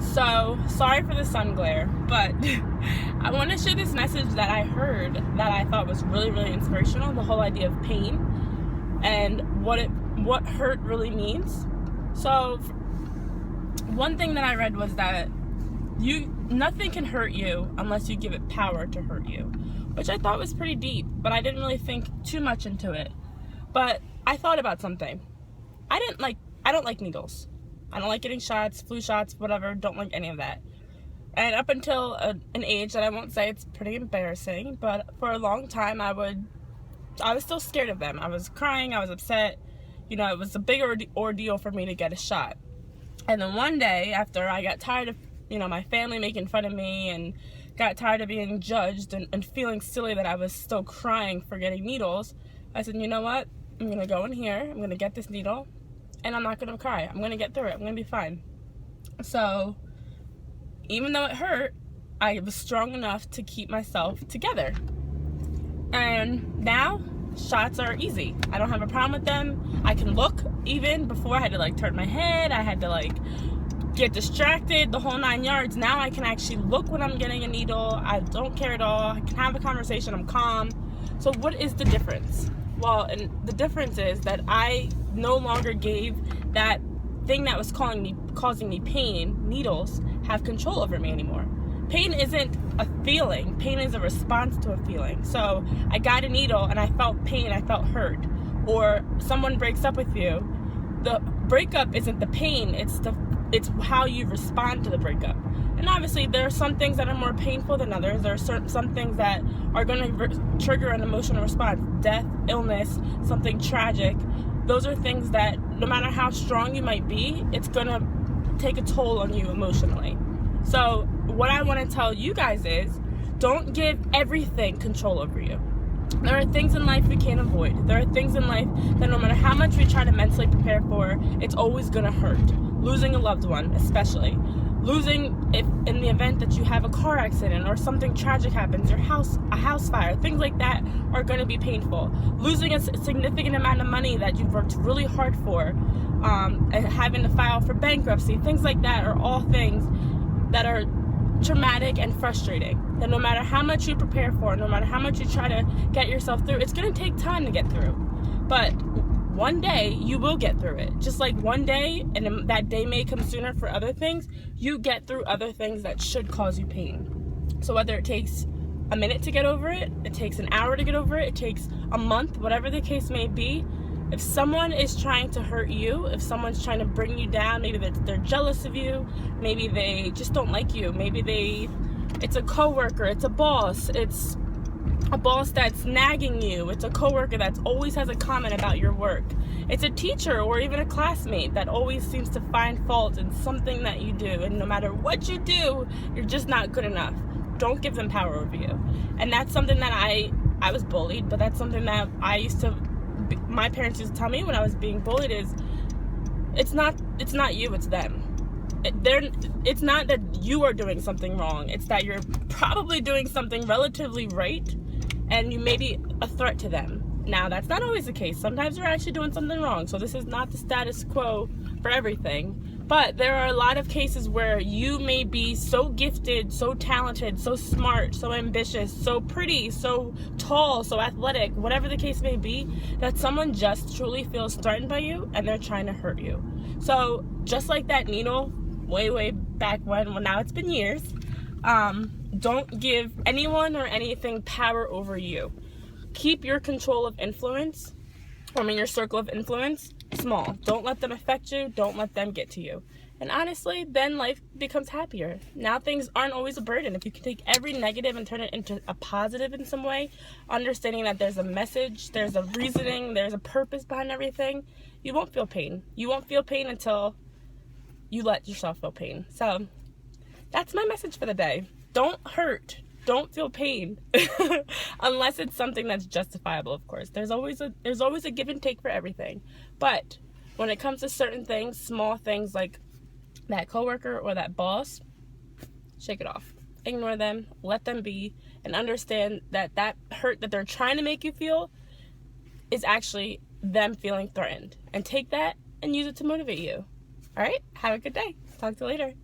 So, sorry for the sun glare, but I want to share this message that I heard that I thought was really, really inspirational. The whole idea of pain and what hurt really means. So, one thing that I read was that nothing can hurt you unless you give it power to hurt you, which I thought was pretty deep, but I didn't really think too much into it. But I thought about something. I don't like needles. I don't like getting shots, flu shots, whatever. Don't like any of that. And up until an age that I won't say, it's pretty embarrassing, but for a long time I was still scared of them. I was crying, I was upset. It was a big ordeal for me to get a shot. And then one day, after I got tired of my family making fun of me and got tired of being judged and feeling silly that I was still crying for getting needles, I said, you know what? I'm going to go in here, I'm going to get this needle, and I'm not going to cry. I'm going to get through it. I'm going to be fine. So, even though it hurt, I was strong enough to keep myself together. And now, shots are easy. I don't have a problem with them. I can look. Even before, I had to turn my head. I had to get distracted, the whole 9 yards. Now I can actually look when I'm getting a needle. I don't care at all. I can have a conversation. I'm calm. So what is the difference? Well, and the difference is that I no longer gave that thing that was causing me pain, needles, have control over me anymore. Pain isn't a feeling. Pain is a response to a feeling. So I got a needle and I felt pain, I felt hurt. Or someone breaks up with you. The breakup isn't the pain, it's how you respond to the breakup. And obviously there are some things that are more painful than others. There are some things that are going to trigger an emotional response. Death, illness, something tragic. Those are things that no matter how strong you might be, it's going to take a toll on you emotionally. So what I want to tell you guys is, don't give everything control over you. There are things in life we can't avoid. There are things in life that no matter how much we try to mentally prepare for, it's always going to hurt. Losing a loved one, especially. Losing, if in the event that you have a car accident or something tragic happens, a house fire, things like that are going to be painful. Losing a significant amount of money that you've worked really hard for, and having to file for bankruptcy, things like that are all things that are traumatic and frustrating. That no matter how much you prepare for, no matter how much you try to get yourself through, it's going to take time to get through. But one day you will get through it. Just like one day, and that day may come sooner for other things, you get through other things that should cause you pain. So whether it takes a minute to get over it, it takes an hour to get over it, it takes a month, whatever the case may be, if someone is trying to hurt you, if someone's trying to bring you down, maybe they're jealous of you, maybe they just don't like you, maybe it's a coworker, it's a boss, it's a boss that's nagging you, it's a coworker that always has a comment about your work, it's a teacher or even a classmate that always seems to find fault in something that you do, and no matter what you do, you're just not good enough. Don't give them power over you. And that's something that I was bullied, but that's something that my parents used to tell me when I was being bullied is, it's not you, it's them. It's not that you are doing something wrong, it's that you're probably doing something relatively right, and you may be a threat to them. Now, that's not always the case. Sometimes you're actually doing something wrong, so this is not the status quo for everything. But there are a lot of cases where you may be so gifted, so talented, so smart, so ambitious, so pretty, so tall, so athletic, whatever the case may be, that someone just truly feels threatened by you and they're trying to hurt you. So just like that needle way back when, well, now it's been years, don't give anyone or anything power over you. Keep your control of influence, your circle of influence, small. Don't let them affect you. Don't let them get to you. And honestly, then life becomes happier. Now things aren't always a burden. If you can take every negative and turn it into a positive in some way, understanding that there's a message, there's a reasoning, there's a purpose behind everything, you won't feel pain. You won't feel pain until you let yourself feel pain. So that's my message for the day. Don't hurt. Don't feel pain unless it's something that's justifiable, of course. There's always a give and take for everything. But when it comes to certain things, small things like that coworker or that boss, shake it off. Ignore them, let them be, and understand that that hurt that they're trying to make you feel is actually them feeling threatened. And take that and use it to motivate you. All right? Have a good day. Talk to you later.